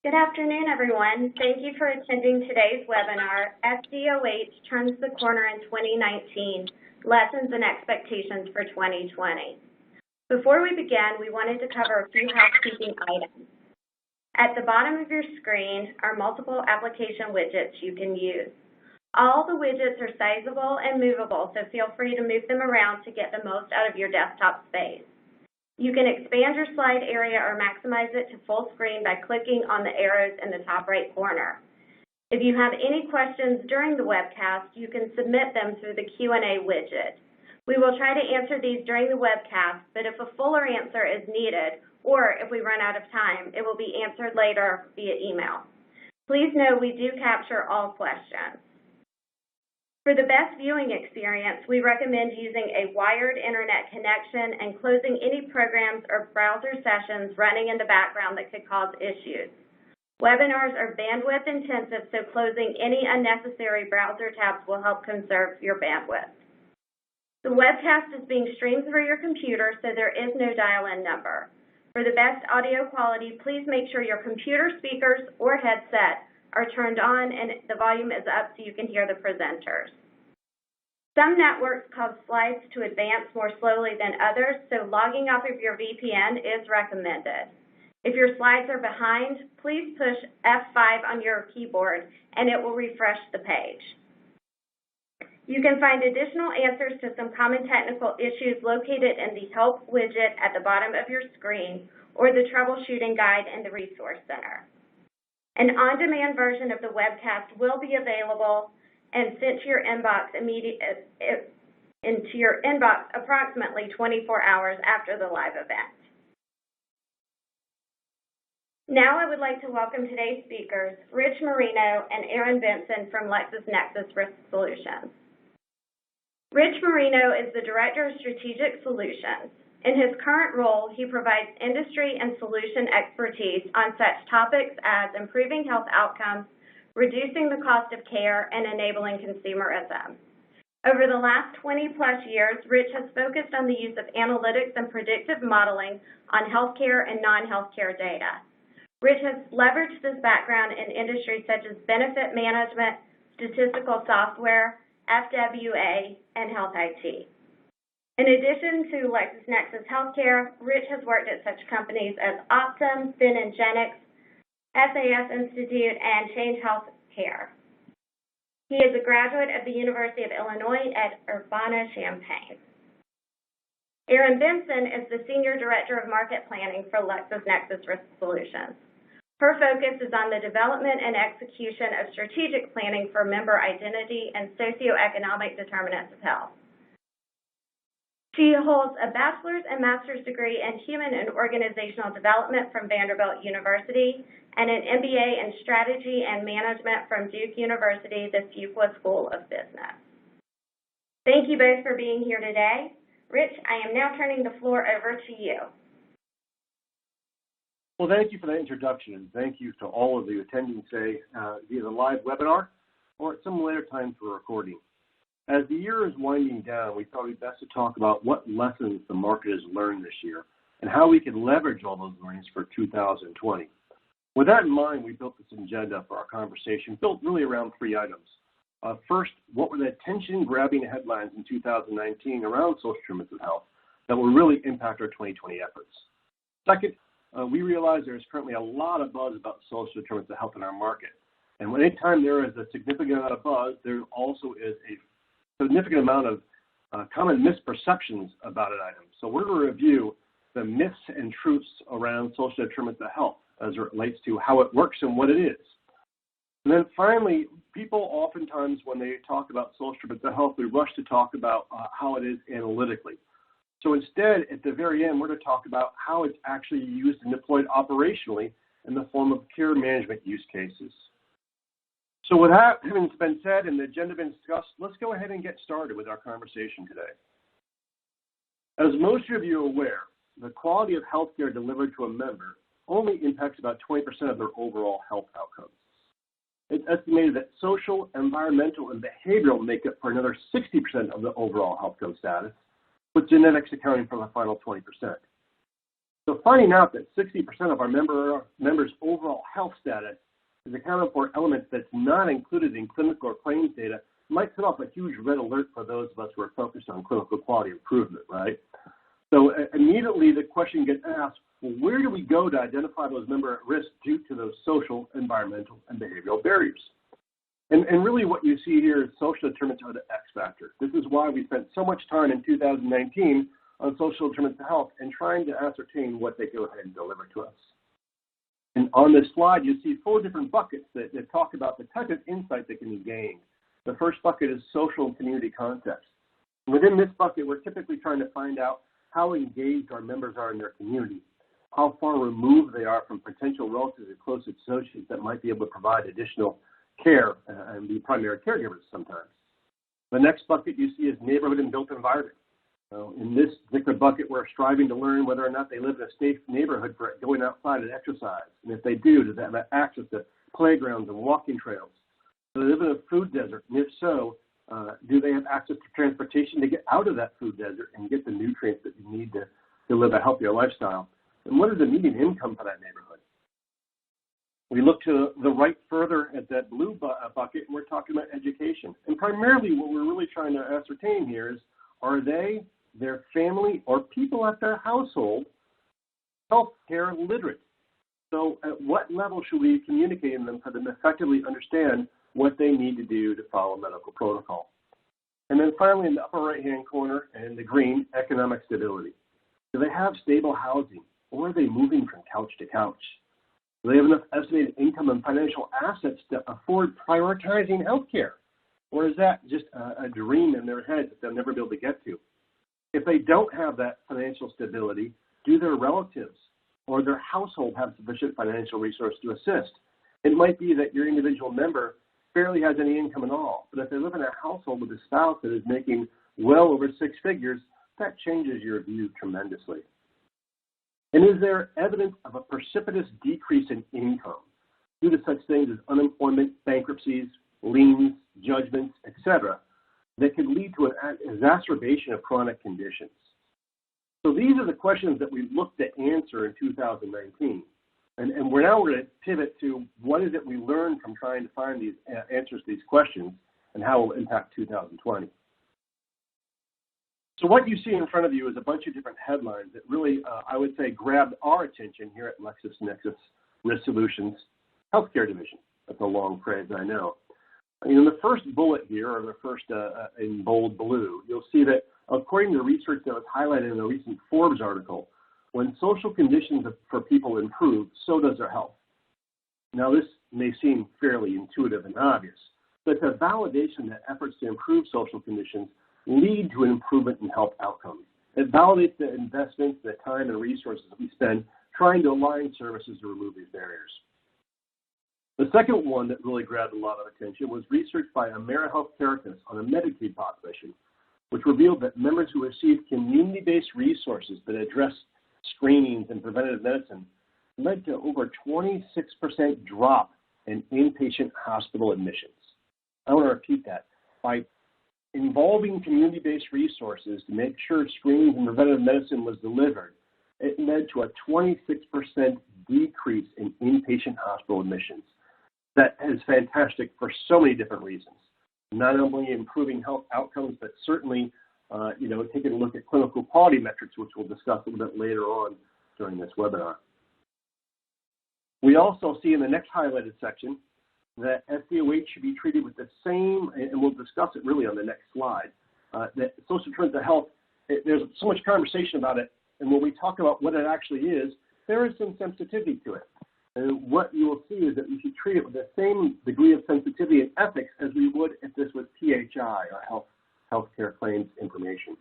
Good afternoon, everyone. Thank you for attending today's webinar, SDOH Turns the Corner in 2019, Lessons and Expectations for 2020. Before we begin, we wanted to cover a few housekeeping items. At the bottom of your screen are multiple application widgets you can use. All the widgets are sizable and movable, so feel free to move them around to get the most out of your desktop space. You can expand your slide area or maximize it to full screen by clicking on the arrows in the top right corner. If you have any questions during the webcast, you can submit them through the Q&A widget. We will try to answer these during the webcast, but if a fuller answer is needed, or if we run out of time, it will be answered later via email. Please know we do capture all questions. For the best viewing experience, we recommend using a wired internet connection and closing any programs or browser sessions running in the background that could cause issues. Webinars are bandwidth intensive, so closing any unnecessary browser tabs will help conserve your bandwidth. The webcast is being streamed through your computer, so there is no dial-in number. For the best audio quality, please make sure your computer speakers or headset are turned on and the volume is up so you can hear the presenters. Some networks cause slides to advance more slowly than others, so logging off of your VPN is recommended. If your slides are behind, please push F5 on your keyboard and it will refresh the page. You can find additional answers to some common technical issues located in the Help widget at the bottom of your screen or the Troubleshooting Guide in the Resource Center. An on-demand version of the webcast will be available and sent to your inbox approximately 24 hours after the live event. Now I would like to welcome today's speakers, Rich Marino and Aaron Benson from LexisNexis Risk Solutions. Rich Marino is the Director of Strategic Solutions. In his current role, he provides industry and solution expertise on such topics as improving health outcomes, reducing the cost of care, and enabling consumerism. Over the last 20-plus years, Rich has focused on the use of analytics and predictive modeling on healthcare and non-healthcare data. Rich has leveraged this background in industries such as benefit management, statistical software, FWA, and health IT. In addition to LexisNexis Healthcare, Rich has worked at such companies as Optum, Finengenics, SAS Institute, and Change Healthcare. He is a graduate of the University of Illinois at Urbana-Champaign. Aaron Benson is the Senior Director of Market Planning for LexisNexis Risk Solutions. Her focus is on the development and execution of strategic planning for member identity and socioeconomic determinants of health. She holds a bachelor's and master's degree in Human and Organizational Development from Vanderbilt University and an MBA in Strategy and Management from Duke University, the Fuqua School of Business. Thank you both for being here today. Rich, I am now turning the floor over to you. Well, thank you for that introduction, and thank you to all of you attending today via the live webinar or at some later time for recording. As the year is winding down, we thought it would be best to talk about what lessons the market has learned this year and how we can leverage all those learnings for 2020. With that in mind, we built this agenda for our conversation, built really around three items. First, what were the attention-grabbing headlines in 2019 around social determinants of health that will really impact our 2020 efforts? Second, we realize there's currently a lot of buzz about social determinants of health in our market. And anytime there is a significant amount of buzz, there also is a significant amount of common misperceptions about an item. So we're going to review the myths and truths around social determinants of health as it relates to how it works and what it is. And then finally, people oftentimes, when they talk about social determinants of health, we rush to talk about how it is analytically. So instead, at the very end, we're going to talk about how it's actually used and deployed operationally in the form of care management use cases. So with that having been said and the agenda been discussed, let's go ahead and get started with our conversation today. As most of you are aware, the quality of healthcare delivered to a member only impacts about 20% of their overall health outcomes. It's estimated that social, environmental, and behavioral make up for another 60% of the overall health outcome status, with genetics accounting for the final 20%. So finding out that 60% of our members' overall health status is accounted for elements that's not included in clinical or claims data might set off a huge red alert for those of us who are focused on clinical quality improvement, right? So immediately the question gets asked, well, where do we go to identify those members at risk due to those social, environmental, and behavioral barriers? And really what you see here is social determinants are the X factor. This is why we spent so much time in 2019 on social determinants of health and trying to ascertain what they go ahead and deliver to us. And on this slide, you see 4 different buckets that talk about the type of insight that can be gained. The first bucket is social and community context. Within this bucket, we're typically trying to find out how engaged our members are in their community, how far removed they are from potential relatives or close associates that might be able to provide additional care and be primary caregivers sometimes. The next bucket you see is neighborhood and built environment. So in this particular bucket, we're striving to learn whether or not they live in a safe neighborhood for going outside and exercise. And if they do, does they have access to playgrounds and walking trails? Do they live in a food desert? And if so, do they have access to transportation to get out of that food desert and get the nutrients that you need to live a healthier lifestyle? And what is the median income for that neighborhood? We look to the right further at that blue bucket, and we're talking about education. And primarily what we're really trying to ascertain here is, are they, their family, or people at their household healthcare literate? So at what level should we communicate in them for them to effectively understand what they need to do to follow medical protocol? And then finally, in the upper right-hand corner and the green, economic stability. Do they have stable housing, or are they moving from couch to couch? Do they have enough estimated income and financial assets to afford prioritizing health care? Or is that just a dream in their head that they'll never be able to get to? If they don't have that financial stability, do their relatives or their household have sufficient financial resources to assist? It might be that your individual member barely has any income at all, but if they live in a household with a spouse that is making well over 6 figures, that changes your view tremendously. And is there evidence of a precipitous decrease in income due to such things as unemployment, bankruptcies, liens, judgments, etc., that could lead to an exacerbation of chronic conditions? So these are the questions that we looked to answer in 2019. And we're now going to pivot to what is it we learned from trying to find these answers to these questions and how it will impact 2020. So what you see in front of you is a bunch of different headlines that really, I would say, grabbed our attention here at LexisNexis Risk Solutions Healthcare Division. That's a long phrase, I know. In the first bullet here, or the first in bold blue, you'll see that according to research that was highlighted in a recent Forbes article, when social conditions for people improve, so does their health. Now, this may seem fairly intuitive and obvious, but it's a validation that efforts to improve social conditions lead to an improvement in health outcomes. It validates the investments, the time and resources that we spend trying to align services to remove these barriers. The second one that really grabbed a lot of attention was research by AmeriHealth Caritas on a Medicaid population, which revealed that members who received community-based resources that address screenings and preventative medicine led to over 26% drop in inpatient hospital admissions. I want to repeat that. By involving community-based resources to make sure screenings and preventative medicine was delivered, it led to a 26% decrease in inpatient hospital admissions. That is fantastic for so many different reasons. Not only improving health outcomes, but certainly, taking a look at clinical quality metrics, which we'll discuss a little bit later on during this webinar. We also see in the next highlighted section that SDOH should be treated with the same, and we'll discuss it really on the next slide, that social determinants of health, there's so much conversation about it, and when we talk about what it actually is, there is some sensitivity to it. And what you will see is that we should treat it with the same degree of sensitivity and ethics as we would if this was PHI, or healthcare claims information.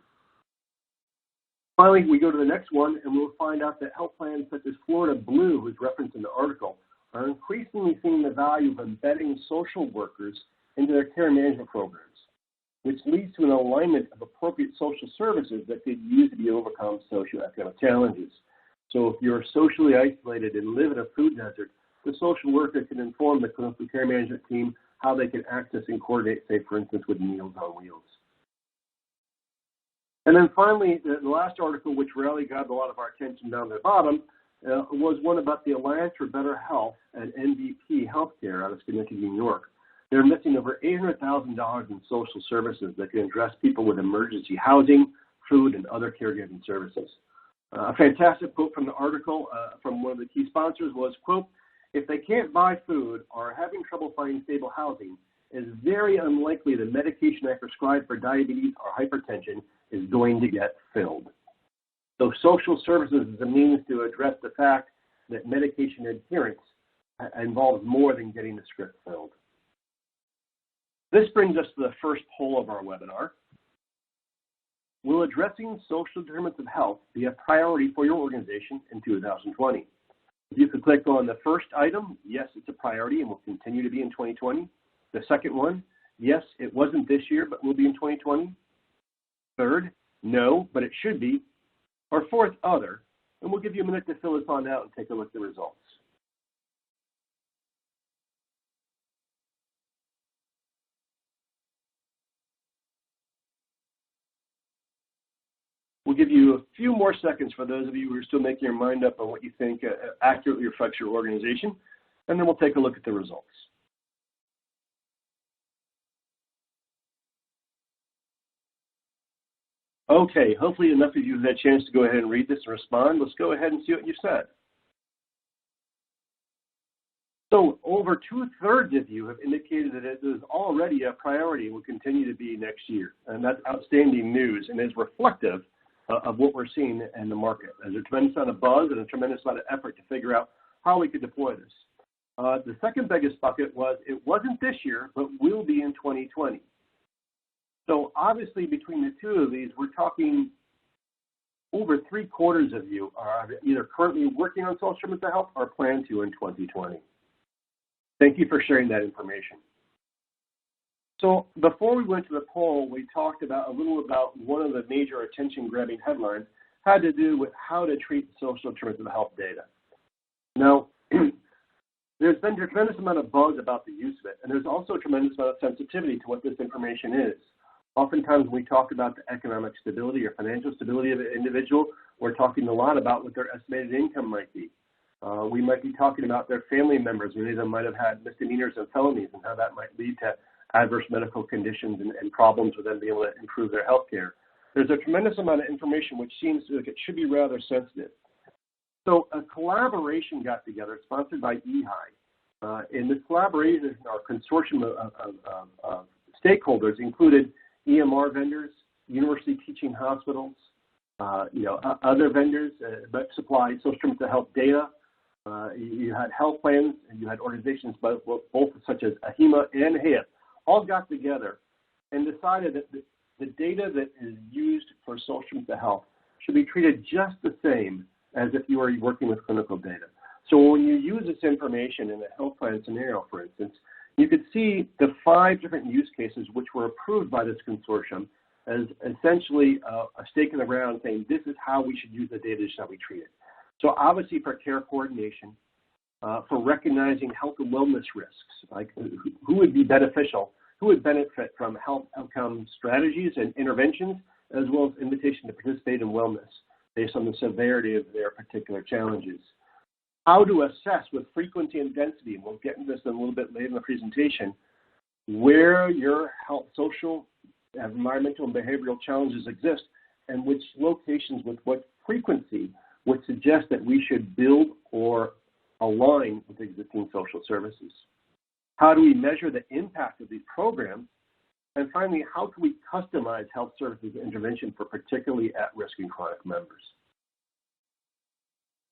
Finally, we go to the next one, and we'll find out that health plans such as Florida Blue, who's referenced in the article, are increasingly seeing the value of embedding social workers into their care management programs, which leads to an alignment of appropriate social services that could use to be overcome socioeconomic challenges. So if you're socially isolated and live in a food desert, the social worker can inform the clinical care management team how they can access and coordinate, say, for instance, with Meals on Wheels. And then finally, the last article, which really got a lot of our attention down the bottom, was one about the Alliance for Better Health at MVP Healthcare out of Schenectady, New York. They're missing over $800,000 in social services that can address people with emergency housing, food, and other caregiving services. A fantastic quote from the article from one of the key sponsors was, quote, "If they can't buy food or are having trouble finding stable housing, it's very unlikely the medication I prescribe for diabetes or hypertension is going to get filled." So social services is a means to address the fact that medication adherence involves more than getting the script filled. This brings us to the first poll of our webinar. Will addressing social determinants of health be a priority for your organization in 2020? If you could click on the first item, yes, it's a priority and will continue to be in 2020. The second one, yes, it wasn't this year, but will be in 2020. Third, no, but it should be. Or fourth, other. And we'll give you a minute to fill this on out and take a look at the results. We'll give you a few more seconds for those of you who are still making your mind up on what you think accurately reflects your organization, and then we'll take a look at the results. Okay, hopefully enough of you have had a chance to go ahead and read this and respond. Let's go ahead and see what you said. So over 2/3 of you have indicated that it is already a priority and will continue to be next year. And that's outstanding news and is reflective of what we're seeing in the market. There's a tremendous amount of buzz and a tremendous amount of effort to figure out how we could deploy this. The second biggest bucket was it wasn't this year, but will be in 2020. So obviously between the two of these, we're talking over 3/4 of you are either currently working on social determinants of health or plan to in 2020. Thank you for sharing that information. So before we went to the poll, we talked about a little about one of the major attention-grabbing headlines had to do with how to treat social determinants of health data. Now, there's been a tremendous amount of buzz about the use of it, and there's also a tremendous amount of sensitivity to what this information is. Oftentimes, when we talk about the economic stability or financial stability of an individual, we're talking a lot about what their estimated income might be. We might be talking about their family members. Many of them might have had misdemeanors and felonies and how that might lead to adverse medical conditions and problems with them being able to improve their health care. There's a tremendous amount of information which seems like it should be rather sensitive. So a collaboration got together, sponsored by EHI. In this collaboration, our consortium of stakeholders included EMR vendors, university teaching hospitals, other vendors that supply social determinants of health data. You had health plans, and you had organizations both such as AHIMA and HIP, all got together and decided that the data that is used for social determinants of health should be treated just the same as if you were working with clinical data. So when you use this information in a health plan scenario, for instance, you could see the 5 different use cases which were approved by this consortium as essentially a stake in the ground saying this is how we should use the data, this is how we treat it. So obviously for care coordination, for recognizing health and wellness risks, like who would be beneficial, who would benefit from health outcome strategies and interventions, as well as invitation to participate in wellness based on the severity of their particular challenges. How to assess with frequency and density, and we'll get into this a little bit later in the presentation, where your health, social, environmental, and behavioral challenges exist, and which locations with what frequency would suggest that we should build or align with existing social services. How do we measure the impact of these programs? And finally, how can we customize health services intervention for particularly at-risk and chronic members?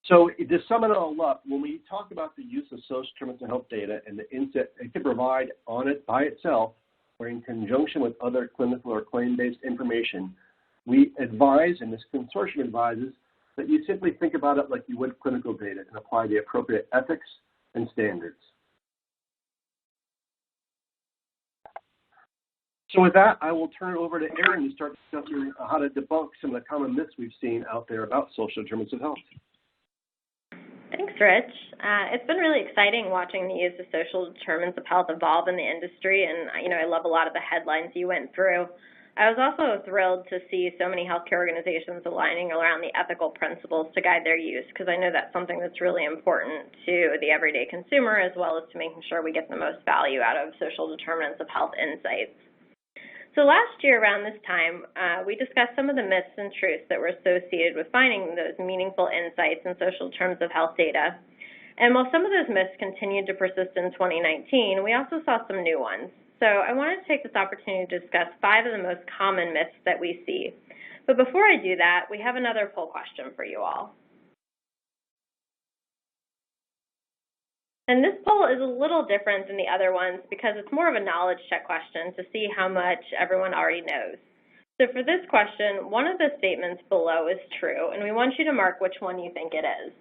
So to sum it all up, when we talk about the use of social determinants of health data and the insight it can provide on it by itself or in conjunction with other clinical or claim-based information, we advise, and this consortium advises, that you simply think about it like you would clinical data and apply the appropriate ethics and standards. So with that, I will turn it over to Erin to start discussing how to debunk some of the common myths we've seen out there about social determinants of health. Thanks, Rich. It's been really exciting watching the use of social determinants of health evolve in the industry, and I love a lot of the headlines you went through. I was also thrilled to see so many healthcare organizations aligning around the ethical principles to guide their use, because I know that's something that's really important to the everyday consumer, as well as to making sure we get the most value out of social determinants of health insights. So last year around this time, we discussed some of the myths and truths that were associated with finding those meaningful insights in social determinants of health data. And while some of those myths continued to persist in 2019, we also saw some new ones. So I wanted to take this opportunity to discuss 5 of the most common myths that we see. But before I do that, we have another poll question for you all. And this poll is a little different than the other ones because it's more of a knowledge check question to see how much everyone already knows. So for this question, one of the statements below is true, and we want you to mark which one you think it is.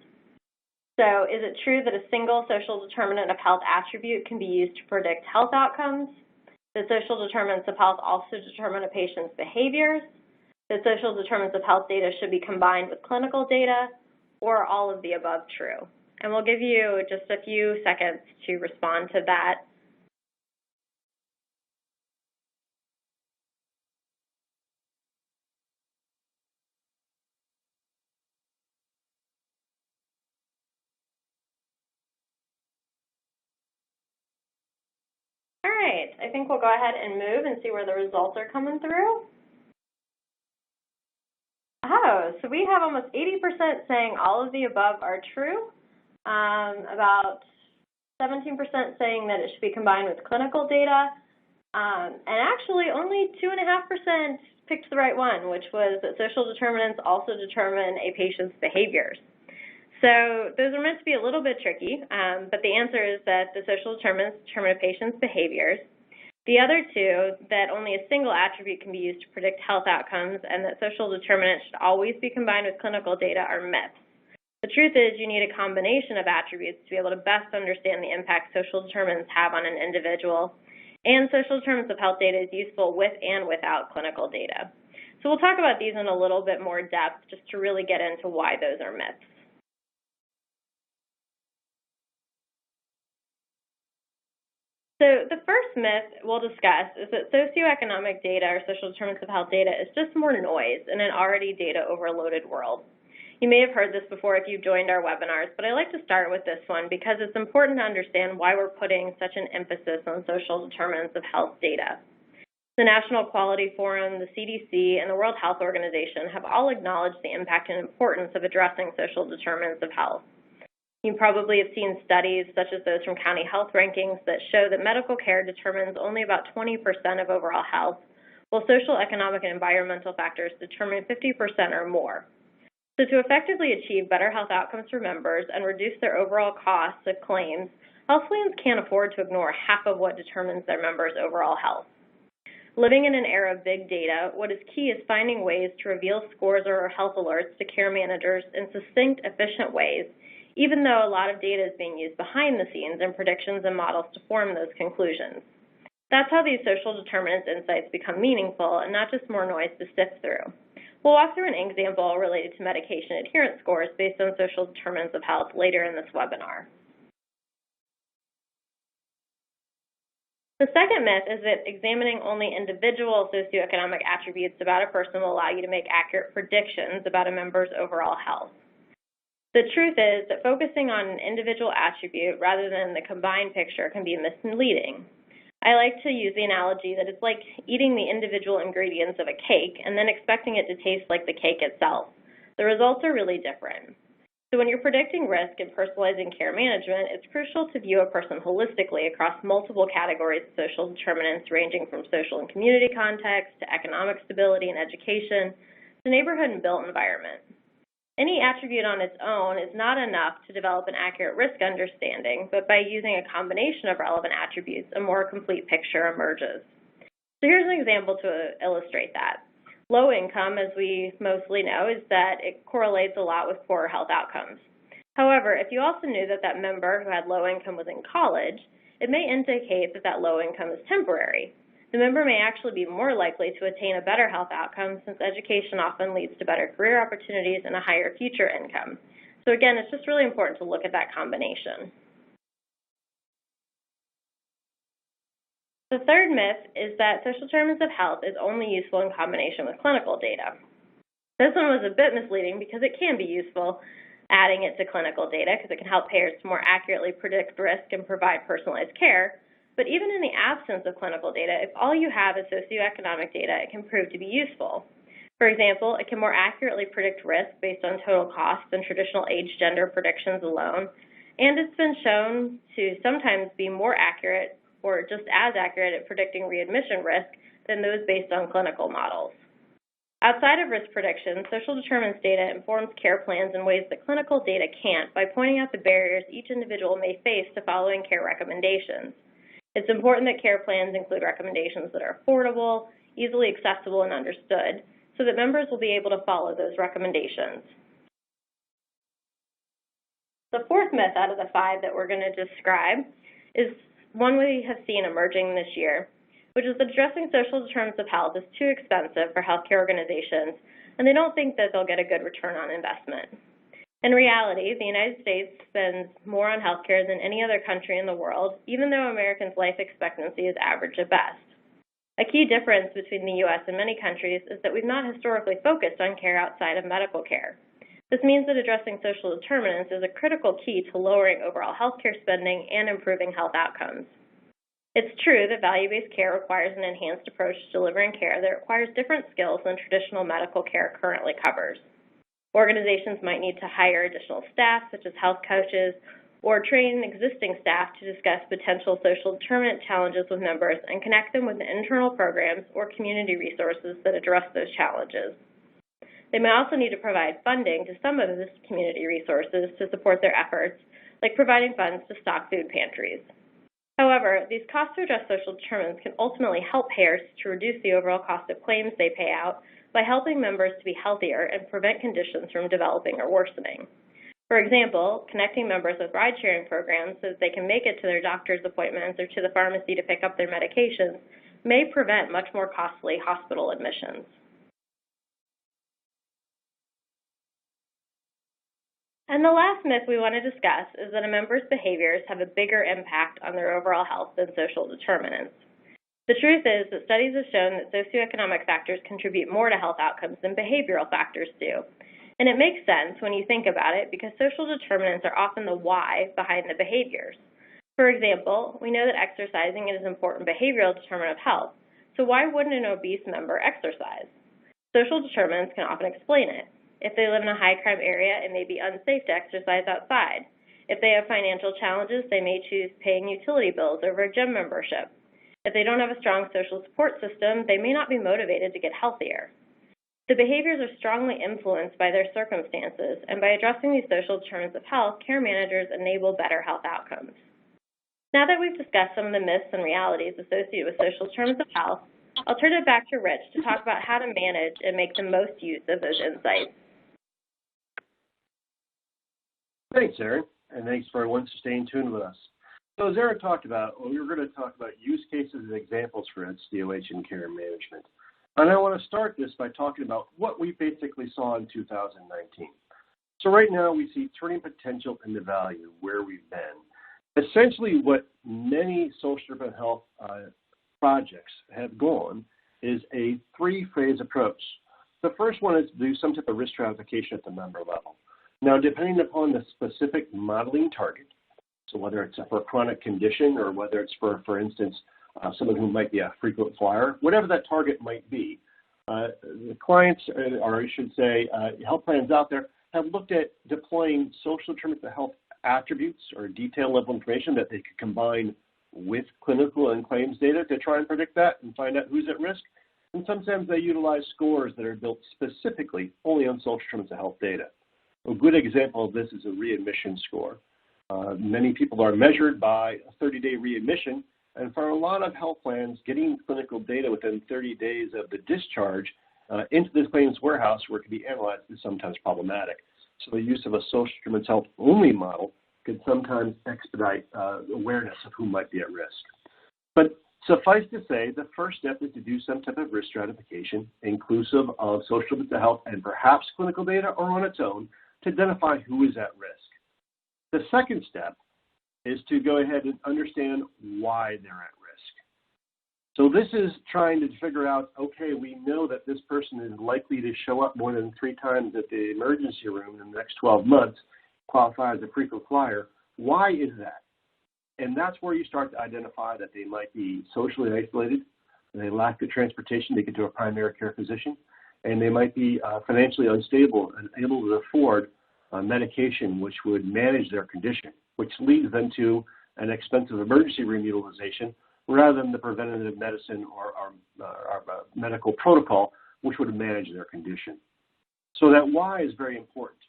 So is it true that a single social determinant of health attribute can be used to predict health outcomes? That social determinants of health also determine a patient's behaviors? That social determinants of health data should be combined with clinical data? Or all of the above true? And we'll give you just a few seconds to respond to that. All right, I think we'll go ahead and move and see where the results are coming through. Oh, so we have almost 80% saying all of the above are true, about 17% saying that it should be combined with clinical data, and actually only 2.5% picked the right one, which was that social determinants also determine a patient's behaviors. So those are meant to be a little bit tricky, but the answer is that the social determinants determine a patient's behaviors. The other two, that only a single attribute can be used to predict health outcomes and that social determinants should always be combined with clinical data, are myths. The truth is you need a combination of attributes to be able to best understand the impact social determinants have on an individual, and social determinants of health data is useful with and without clinical data. So we'll talk about these in a little bit more depth just to really get into why those are myths. So the first myth we'll discuss is that socioeconomic data or social determinants of health data is just more noise in an already data overloaded world. You may have heard this before if you've joined our webinars, but I like to start with this one because it's important to understand why we're putting such an emphasis on social determinants of health data. The National Quality Forum, the CDC, and the World Health Organization have all acknowledged the impact and importance of addressing social determinants of health. You probably have seen studies such as those from county health rankings that show that medical care determines only about 20% of overall health, while social, economic, and environmental factors determine 50% or more. So to effectively achieve better health outcomes for members and reduce their overall costs of claims, health plans can't afford to ignore half of what determines their members' overall health. Living in an era of big data, what is key is finding ways to reveal scores or health alerts to care managers in succinct, efficient ways, even though a lot of data is being used behind the scenes in predictions and models to form those conclusions. That's how these social determinants insights become meaningful and not just more noise to sift through. We'll walk through an example related to medication adherence scores based on social determinants of health later in this webinar. The second myth is that examining only individual socioeconomic attributes about a person will allow you to make accurate predictions about a member's overall health. The truth is that focusing on an individual attribute rather than the combined picture can be misleading. I like to use the analogy that it's like eating the individual ingredients of a cake and then expecting it to taste like the cake itself. The results are really different. So when you're predicting risk and personalizing care management, it's crucial to view a person holistically across multiple categories of social determinants ranging from social and community context to economic stability and education to neighborhood and built environment. Any attribute on its own is not enough to develop an accurate risk understanding, but by using a combination of relevant attributes, a more complete picture emerges. So here's an example to illustrate that. Low income, as we mostly know, is that it correlates a lot with poorer health outcomes. However, if you also knew that that member who had low income was in college, it may indicate that that low income is temporary. The member may actually be more likely to attain a better health outcome since education often leads to better career opportunities and a higher future income. So again, it's just really important to look at that combination. The third myth is that social determinants of health is only useful in combination with clinical data. This one was a bit misleading because it can be useful adding it to clinical data because it can help payers to more accurately predict risk and provide personalized care. But even in the absence of clinical data, if all you have is socioeconomic data, it can prove to be useful. For example, it can more accurately predict risk based on total costs than traditional age-gender predictions alone, and it's been shown to sometimes be more accurate or just as accurate at predicting readmission risk than those based on clinical models. Outside of risk prediction, social determinants data informs care plans in ways that clinical data can't by pointing out the barriers each individual may face to following care recommendations. It's important that care plans include recommendations that are affordable, easily accessible, and understood, so that members will be able to follow those recommendations. The fourth myth out of the 5 that we're going to describe is one we have seen emerging this year, which is that addressing social determinants of health is too expensive for healthcare organizations, and they don't think that they'll get a good return on investment. In reality, the United States spends more on healthcare than any other country in the world, even though Americans' life expectancy is average at best. A key difference between the U.S. and many countries is that we've not historically focused on care outside of medical care. This means that addressing social determinants is a critical key to lowering overall healthcare spending and improving health outcomes. It's true that value-based care requires an enhanced approach to delivering care that requires different skills than traditional medical care currently covers. Organizations might need to hire additional staff, such as health coaches, or train existing staff to discuss potential social determinant challenges with members and connect them with internal programs or community resources that address those challenges. They may also need to provide funding to some of these community resources to support their efforts, like providing funds to stock food pantries. However, these costs to address social determinants can ultimately help payers to reduce the overall cost of claims they pay out by helping members to be healthier and prevent conditions from developing or worsening. For example, connecting members with ride-sharing programs so that they can make it to their doctor's appointments or to the pharmacy to pick up their medications may prevent much more costly hospital admissions. And the last myth we want to discuss is that a member's behaviors have a bigger impact on their overall health than social determinants. The truth is that studies have shown that socioeconomic factors contribute more to health outcomes than behavioral factors do. And it makes sense when you think about it because social determinants are often the why behind the behaviors. For example, we know that exercising is an important behavioral determinant of health, so why wouldn't an obese member exercise? Social determinants can often explain it. If they live in a high-crime area, it may be unsafe to exercise outside. If they have financial challenges, they may choose paying utility bills over a gym membership. If they don't have a strong social support system, they may not be motivated to get healthier. The behaviors are strongly influenced by their circumstances, and by addressing these social determinants of health, care managers enable better health outcomes. Now that we've discussed some of the myths and realities associated with social determinants of health, I'll turn it back to Rich to talk about how to manage and make the most use of those insights. Thanks, Erin, and thanks for everyone for staying tuned with us. So as Erin talked about, we were going to talk about use cases and examples for SDOH in care management. And I want to start this by talking about what we basically saw in 2019. So right now we see turning potential into value where we've been. Essentially what many social determinant health projects have gone is a 3-phase approach. The first one is to do some type of risk stratification at the member level. Now, depending upon the specific modeling target, so whether it's for a chronic condition or whether it's for instance, someone who might be a frequent flyer, whatever that target might be, the clients, or I should say health plans out there, have looked at deploying social determinants of health attributes or detail level information that they could combine with clinical and claims data to try and predict that and find out who's at risk. And sometimes they utilize scores that are built specifically only on social determinants of health data. A good example of this is a readmission score. Many people are measured by a 30-day readmission, and for a lot of health plans, getting clinical data within 30 days of the discharge into the claims warehouse where it can be analyzed is sometimes problematic. So the use of a social determinants health only model could sometimes expedite awareness of who might be at risk. But suffice to say, the first step is to do some type of risk stratification, inclusive of social determinants of health and perhaps clinical data or on its own, to identify who is at risk. The second step is to go ahead and understand why they're at risk. So this is trying to figure out, okay, we know that this person is likely to show up more than 3 times at the emergency room in the next 12 months, qualify as a frequent flyer. Why is that? And that's where you start to identify that they might be socially isolated, they lack the transportation to get to a primary care physician, and they might be financially unstable and able to afford medication which would manage their condition, which leads them to an expensive emergency room utilization rather than the preventative medicine or medical protocol which would manage their condition. So that why is very important.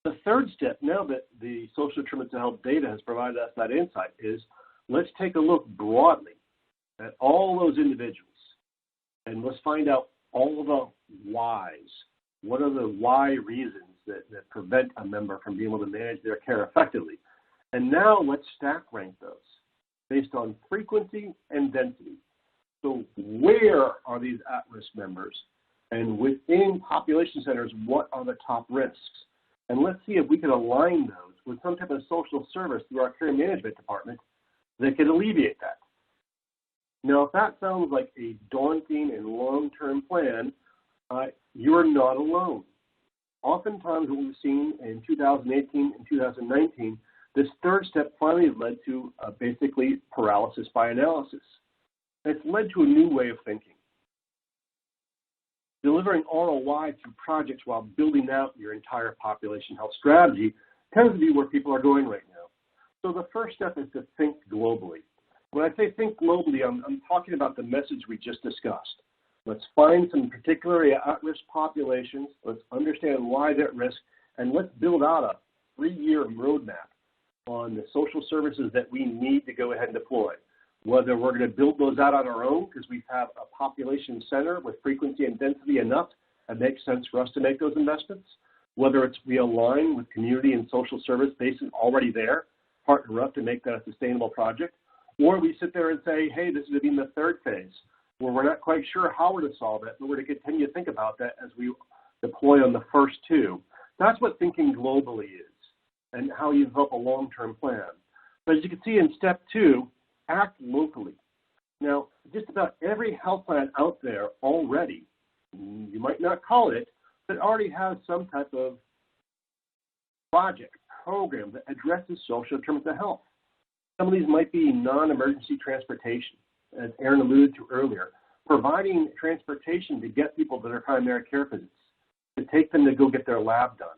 The third step, now that the social determinants of health data has provided us that insight, is let's take a look broadly at all those individuals and let's find out all the whys. What are the why reasons that prevent a member from being able to manage their care effectively? And now let's stack rank those based on frequency and density. So where are these at-risk members? And within population centers, what are the top risks? And let's see if we can align those with some type of social service through our care management department that can alleviate that. Now, if that sounds like a daunting and long-term plan, you're not alone. Oftentimes what we've seen in 2018 and 2019, this third step finally led to basically paralysis by analysis. It's led to a new way of thinking. Delivering ROI through projects while building out your entire population health strategy tends to be where people are going right now. So the first step is to think globally. When I say think globally, I'm talking about the message we just discussed. Let's find some particularly at-risk populations, let's understand why they're at risk, and let's build out a 3-year roadmap on the social services that we need to go ahead and deploy. Whether we're going to build those out on our own because we have a population center with frequency and density enough that makes sense for us to make those investments, whether it's we align with community and social service bases already there, partner up to make that a sustainable project, or we sit there and say, hey, this is going to be in the third phase, where we're not quite sure how we're to solve it, but we're going to continue to think about that as we deploy on the first 2. That's what thinking globally is and how you develop a long-term plan. But as you can see in step 2, act locally. Now, just about every health plan out there already, you might not call it, but already has some type of project, program that addresses social determinants of health. Some of these might be non-emergency transportation, as Aaron alluded to earlier, providing transportation to get people to their primary care visits, to take them to go get their lab done,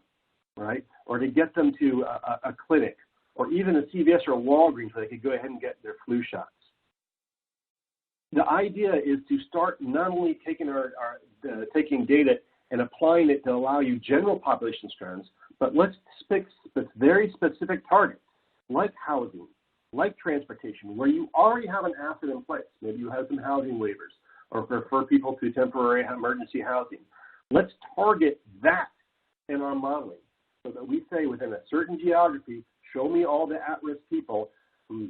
right? Or to get them to a clinic, or even a CVS or a Walgreens so they could go ahead and get their flu shots. The idea is to start not only taking taking data and applying it to allow you general population trends, but let's pick very specific targets like housing, like transportation, where you already have an asset in place. Maybe you have some housing waivers or refer people to temporary emergency housing. Let's target that in our modeling so that we say within a certain geography, show me all the at-risk people who,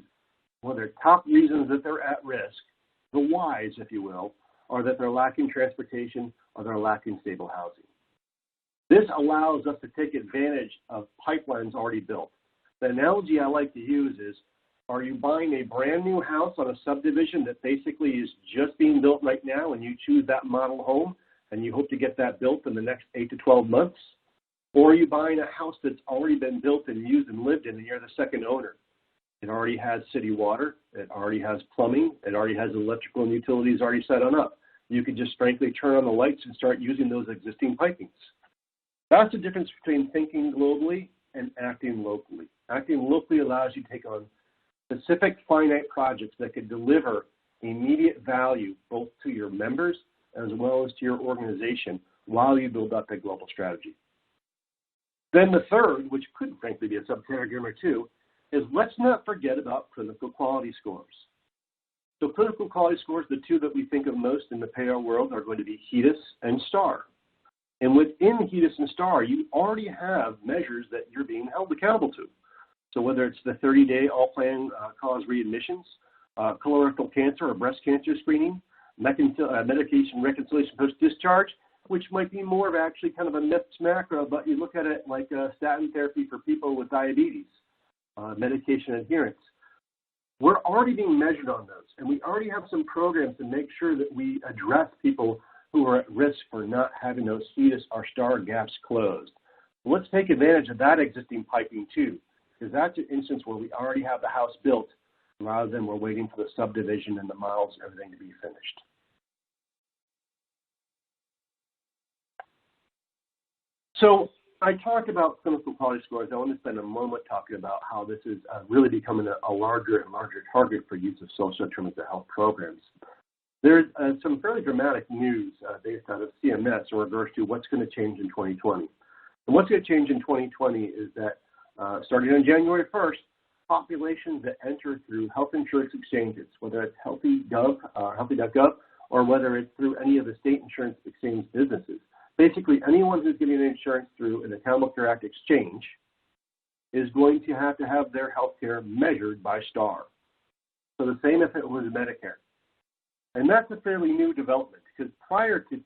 one of their top reasons that they're at risk, the whys, if you will, are that they're lacking transportation or they're lacking stable housing. This allows us to take advantage of pipelines already built. The analogy I like to use is, are you buying a brand new house on a subdivision that basically is just being built right now and you choose that model home and you hope to get that built in the next 8 to 12 months? Or are you buying a house that's already been built and used and lived in and you're the second owner? It already has city water, it already has plumbing, it already has electrical and utilities already set on up. You could just frankly turn on the lights and start using those existing pipings. That's the difference between thinking globally and acting locally. Acting locally allows you to take on specific finite projects that could deliver immediate value both to your members as well as to your organization while you build up a global strategy. Then the third, which could frankly be a subcategory or 2, is let's not forget about clinical quality scores. So clinical quality scores, the 2 that we think of most in the payer world are going to be HEDIS and STAR. And within HEDIS and STAR, you already have measures that you're being held accountable to. So whether it's the 30-day all-plan cause readmissions, colorectal cancer or breast cancer screening, medication reconciliation post-discharge, which might be more of actually kind of a mixed macro, but you look at it like statin therapy for people with diabetes, medication adherence. we're already being measured on those, and we already have some programs to make sure that we address people who are at risk for not having those HEDIS or STAR gaps closed. Let's take advantage of that existing piping too, because that's an instance where we already have the house built rather than we're waiting for the subdivision and the miles and everything to be finished. So I talked about clinical quality scores. I want to spend a moment talking about how this is really becoming a larger and larger target for use of social determinants of health programs. There's some fairly dramatic news based out of CMS in regards to what's going to change in 2020. And what's going to change in 2020 is that starting on January 1st, populations that enter through health insurance exchanges, whether it's healthy.gov or whether it's through any of the state insurance exchange businesses, basically anyone who's getting insurance through an Accountable Care Act exchange is going to have their health care measured by STAR. So the same if it was Medicare. And that's a fairly new development because prior to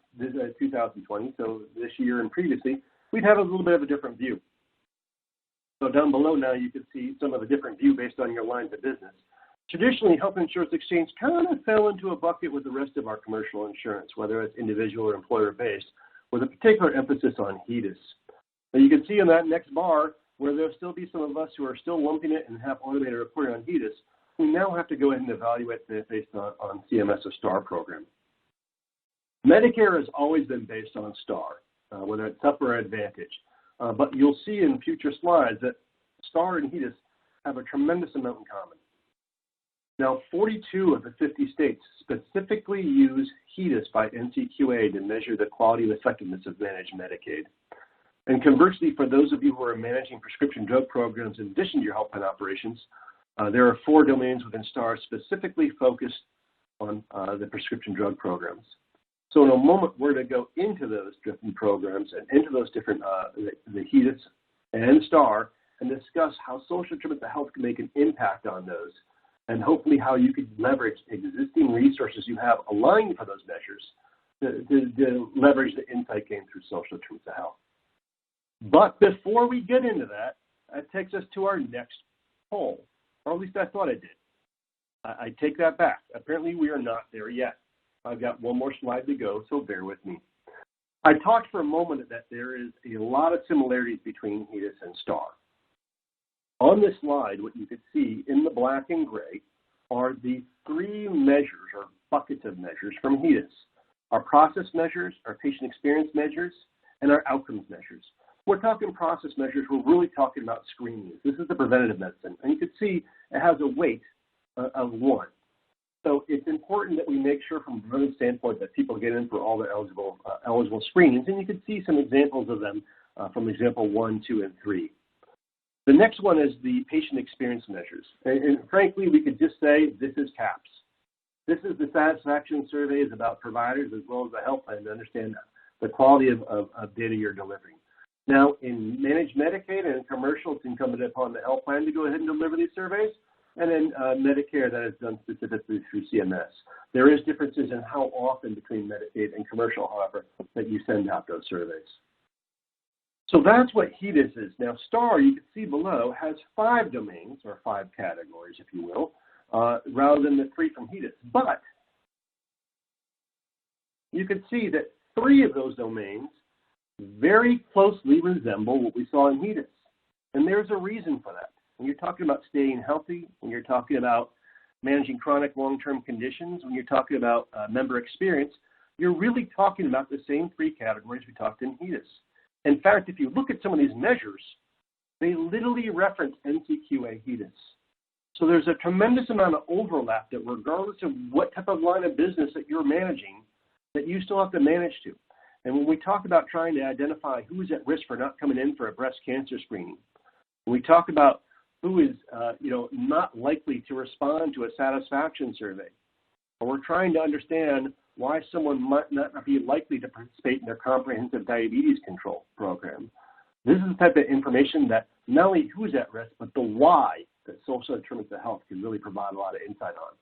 2020, so this year and previously, we'd have a little bit of a different view. So down below now you can see some of the different view based on your lines of business. Traditionally, health insurance exchange kind of fell into a bucket with the rest of our commercial insurance, whether it's individual or employer-based, with a particular emphasis on HEDIS. Now you can see in that next bar where there'll still be some of us who are still lumping it and have automated reporting on HEDIS. We now have to go ahead and evaluate it based on CMS STAR program. Medicare has always been based on STAR, whether it's Sup or Advantage. But you'll see in future slides that STAR and HEDIS have a tremendous amount in common. Now, 42 of the 50 states specifically use HEDIS by NCQA to measure the quality and effectiveness of managed Medicaid. And conversely, for those of you who are managing prescription drug programs in addition to your health plan operations, there are 4 domains within STAR specifically focused on the prescription drug programs. So in a moment, we're going to go into those different programs and into those different, the HEDIS and STAR, and discuss how social determinants of health can make an impact on those, and hopefully how you could leverage existing resources you have aligned for those measures to leverage the insight gained through social determinants of health. But before we get into that, that takes us to our next poll, or at least I thought I did. I take that back. Apparently we are not there yet. I've got one more slide to go, so bear with me. I talked for a moment that there is a lot of similarities between HEDIS and STAR. On this slide, what you can see in the black and gray are the 3 measures or buckets of measures from HEDIS. Our process measures, our patient experience measures, and our outcomes measures. We're talking process measures, we're really talking about screenings. This is the preventative medicine, and you can see it has a weight of 1. So it's important that we make sure from a preventative standpoint that people get in for all the eligible screenings, and you can see some examples of them from example 1, 2, and 3. The next one is the patient experience measures. And frankly, we could just say this is CAPS. This is the satisfaction surveys about providers as well as the health plan to understand the quality of data you're delivering. Now, in managed Medicaid and in commercial, it's incumbent upon the health plan to go ahead and deliver these surveys. And then Medicare, that is done specifically through CMS. There is differences in how often between Medicaid and commercial, however, that you send out those surveys. So that's what HEDIS is. Now, STAR, you can see below, has 5 domains, or 5 categories, if you will, rather than the 3 from HEDIS. But you can see that 3 of those domains very closely resemble what we saw in HEDIS. And there's a reason for that. When you're talking about staying healthy, when you're talking about managing chronic long-term conditions, when you're talking about member experience, you're really talking about the same 3 categories we talked in HEDIS. In fact, if you look at some of these measures, they literally reference NCQA HEDIS. So there's a tremendous amount of overlap that regardless of what type of line of business that you're managing, that you still have to manage to. And when we talk about trying to identify who is at risk for not coming in for a breast cancer screening, when we talk about who is not likely to respond to a satisfaction survey, or we're trying to understand why someone might not be likely to participate in their comprehensive diabetes control program. This is the type of information that not only who's at risk, but the why that social determinants of health can really provide a lot of insight on.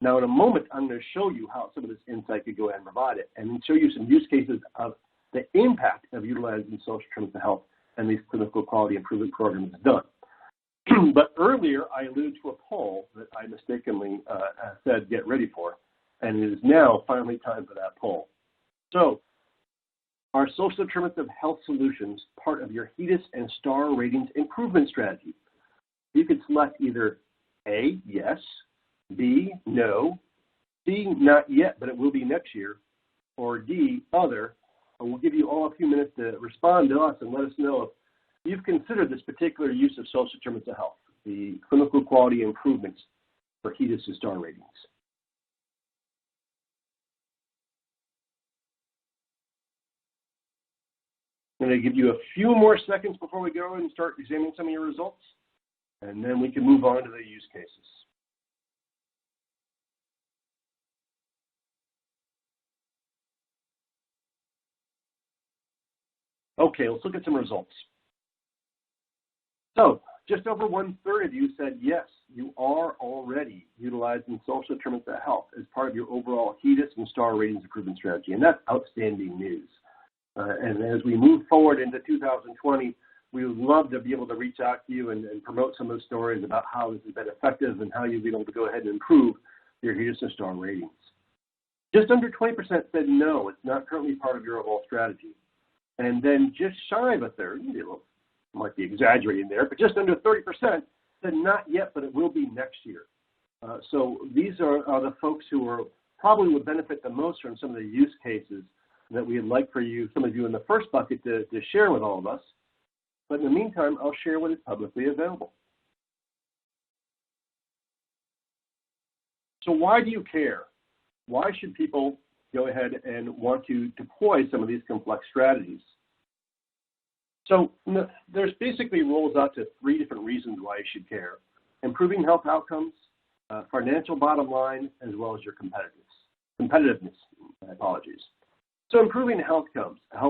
Now, in a moment, I'm going to show you how some of this insight could go ahead and provide it, and show you some use cases of the impact of utilizing social determinants of health and these clinical quality improvement programs done. But earlier, I alluded to a poll that I mistakenly said get ready for, and it is now finally time for that poll. So, are social determinants of health solutions part of your HEDIS and STAR ratings improvement strategy? You could select either A, yes, B, no, C, not yet, but it will be next year, or D, other. And we'll give you all a few minutes to respond to us and let us know if you've considered this particular use of social determinants of health, the clinical quality improvements for HEDIS and STAR ratings. I'm going to give you a few more seconds before we go and start examining some of your results, and then we can move on to the use cases. Okay, let's look at some results. So, just over 1/3 of you said yes, you are already utilizing social determinants of health as part of your overall HEDIS and STAR ratings improvement strategy, and that's outstanding news. And as we move forward into 2020, we would love to be able to reach out to you and promote some of the stories about how this has been effective and how you've been able to go ahead and improve your HEDIS and STAR ratings. Just under 20% said no, it's not currently part of your overall strategy. And then just shy of a third, I might be exaggerating there, but just under 30% said not yet, but it will be next year. So these are the folks who are probably would benefit the most from some of the use cases that we'd like for you, some of you in the first bucket, to share with all of us. But in the meantime, I'll share what is publicly available. So why do you care? Why should people go ahead and want to deploy some of these complex strategies? So there's basically rolls out to 3 different reasons why you should care: improving health outcomes, financial bottom line, as well as your competitiveness. Apologies. So improving health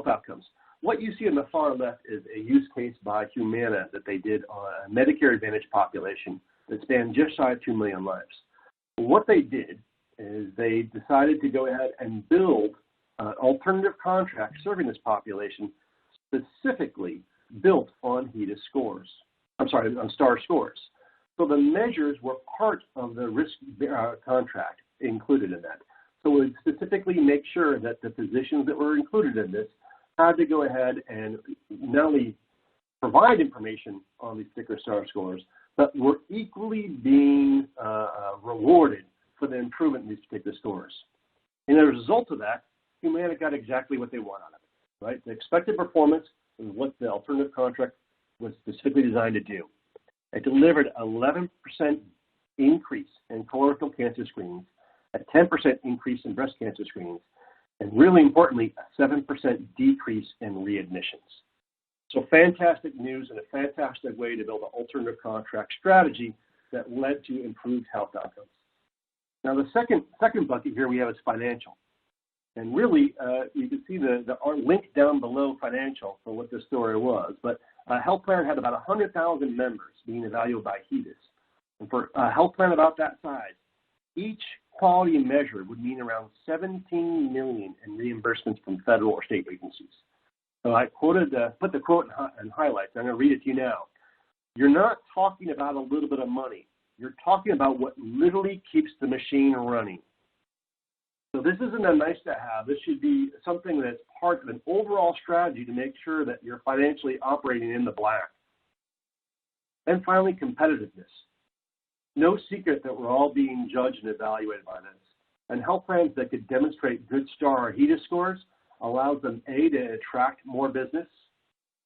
outcomes. What you see on the far left is a use case by Humana that they did on a Medicare Advantage population that spanned just shy of 2 million lives. What they did is they decided to go ahead and build an alternative contract serving this population specifically built on HEDIS scores. On STAR scores. So the measures were part of the risk contract included in that. So it would specifically make sure that the physicians that were included in this had to go ahead and not only provide information on these particular STAR scores, but were equally being rewarded for the improvement in these particular scores. And as a result of that, Humana got exactly what they want out of it, right? The expected performance is what the alternative contract was specifically designed to do. It delivered 11% increase in colorectal cancer screenings, a 10% increase in breast cancer screenings, and really importantly, a 7% decrease in readmissions. So fantastic news and a fantastic way to build an alternative contract strategy that led to improved health outcomes. Now the second bucket here we have is financial. And really, you can see the link down below financial for what this story was. But a health plan had about 100,000 members being evaluated by HEDIS. And for a health plan about that size, each quality measure would mean around $17 million in reimbursements from federal or state agencies. So I put the quote in highlights. I'm going to read it to you now. You're not talking about a little bit of money. You're talking about what literally keeps the machine running. So this isn't a nice to have. This should be something that's part of an overall strategy to make sure that you're financially operating in the black. And finally, competitiveness. No secret that we're all being judged and evaluated by this. And health plans that could demonstrate good STAR or HEDIS scores allows them, A, to attract more business,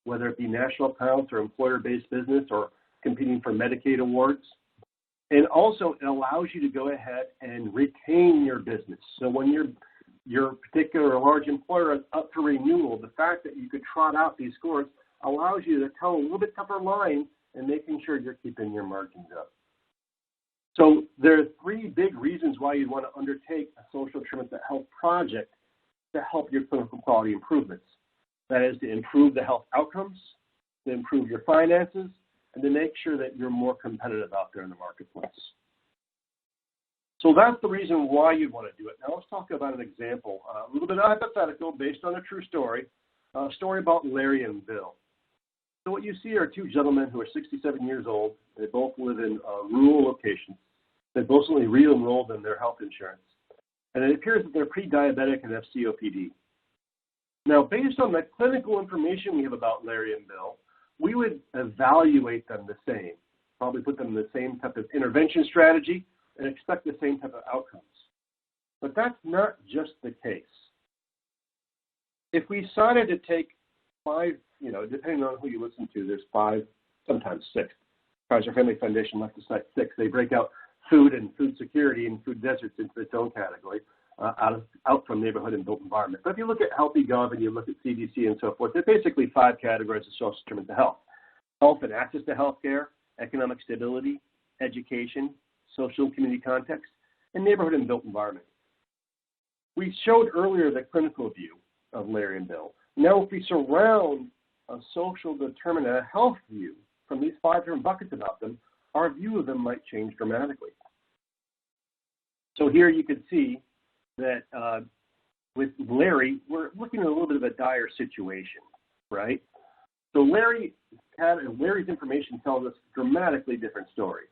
whether it be national accounts or employer-based business or competing for Medicaid awards. And also, it allows you to go ahead and retain your business. So when your particular large employer is up for renewal, the fact that you could trot out these scores allows you to tell a little bit tougher line and making sure you're keeping your margins up. So there are 3 big reasons why you'd want to undertake a social determinants of health project to help your clinical quality improvements. That is to improve the health outcomes, to improve your finances, and to make sure that you're more competitive out there in the marketplace. So that's the reason why you'd want to do it. Now let's talk about an example, a little bit hypothetical based on a true story, a story about Larry and Bill. So what you see are two gentlemen who are 67 years old. They both live in rural locations. They both recently re-enrolled in their health insurance. And it appears that they're pre-diabetic and have COPD. Now, based on the clinical information we have about Larry and Bill, we would evaluate them the same, probably put them in the same type of intervention strategy and expect the same type of outcomes. But that's not just the case. If we decided to take 5, depending on who you listen to, there's 5, sometimes 6. Kaiser Family Foundation left to cite 6. They break out food and food security and food deserts into its own category, out from neighborhood and built environment. But if you look at Healthy Gov and you look at CDC and so forth, they're basically 5 categories of social determinants of health. Health and access to health care, economic stability, education, social and community context, and neighborhood and built environment. We showed earlier the clinical view of Larry and Bill. Now, if we surround a social determinant of health view from these 5 different buckets about them, our view of them might change dramatically. So here you can see that with Larry, we're looking at a little bit of a dire situation, right? So Larry's information tells us a dramatically different story.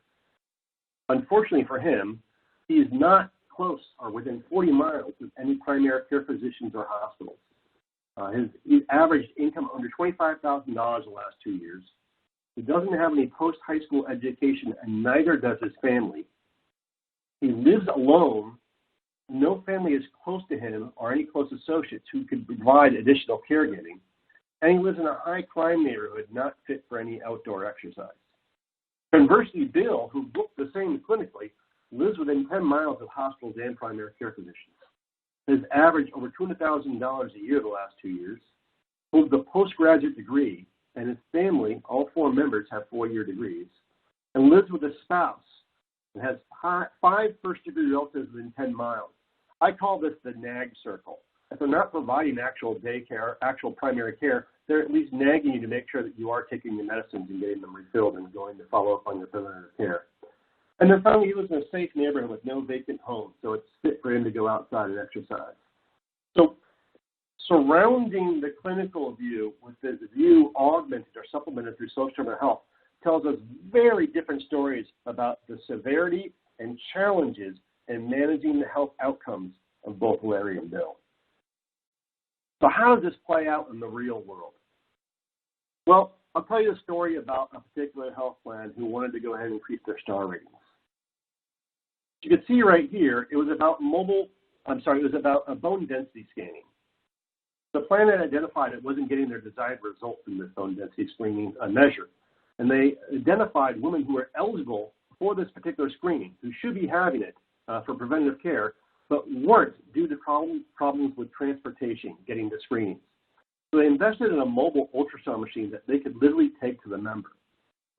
Unfortunately for him, he is not close or within 40 miles of any primary care physicians or hospitals. His averaged income under $25,000 the last 2 years. He doesn't have any post-high school education, and neither does his family. He lives alone. No family is close to him or any close associates who could provide additional caregiving. And he lives in a high-crime neighborhood not fit for any outdoor exercise. Conversely, Bill, who looked the same clinically, lives within 10 miles of hospitals and primary care physicians. Has averaged over $200,000 a year the last 2 years, holds a postgraduate degree, and his family, all 4 members, have 4-year degrees, and lives with a spouse and has 5 first-degree relatives within 10 miles. I call this the nag circle. If they're not providing actual daycare, actual primary care, they're at least nagging you to make sure that you are taking your medicines and getting them refilled and going to follow up on your preventative care. And then finally, he lives in a safe neighborhood with no vacant homes, so it's fit for him to go outside and exercise. So surrounding the clinical view with the view augmented or supplemented through social determinant of health tells us very different stories about the severity and challenges in managing the health outcomes of both Larry and Bill. So how does this play out in the real world? Well, I'll tell you a story about a particular health plan who wanted to go ahead and increase their star ratings. You can see right here, it was about bone density scanning. The plan had identified it wasn't getting their desired results in this bone density screening measure. And they identified women who were eligible for this particular screening, who should be having it for preventative care, but weren't due to problems with transportation getting to screenings. So they invested in a mobile ultrasound machine that they could literally take to the member.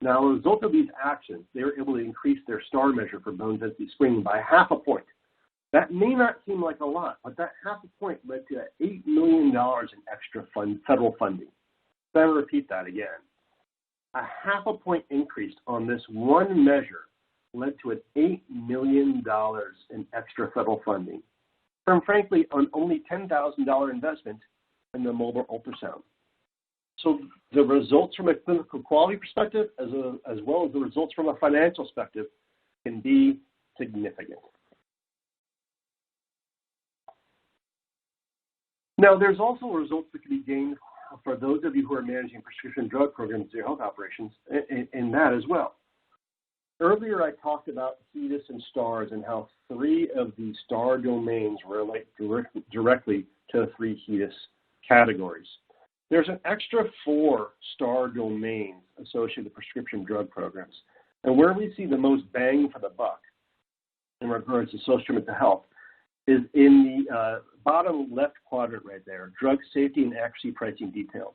Now, as a result of these actions, they were able to increase their star measure for bone density screening by 0.5 point. That may not seem like a lot, but that 0.5 point led to $8 million in extra federal funding. So I will repeat that again. A 0.5 point increase on this one measure led to an $8 million in extra federal funding from, frankly, an only $10,000 investment in the mobile ultrasound. So the results from a clinical quality perspective, as well as the results from a financial perspective, can be significant. Now, there's also results that can be gained for those of you who are managing prescription drug programs in your health operations in that as well. Earlier, I talked about HEDIS and STARS and how 3 of the STAR domains relate directly to the 3 HEDIS categories. There's an extra 4 STAR domains associated with prescription drug programs. And where we see the most bang for the buck in regards to social determinants of health is in the bottom left quadrant right there, drug safety and accuracy pricing details.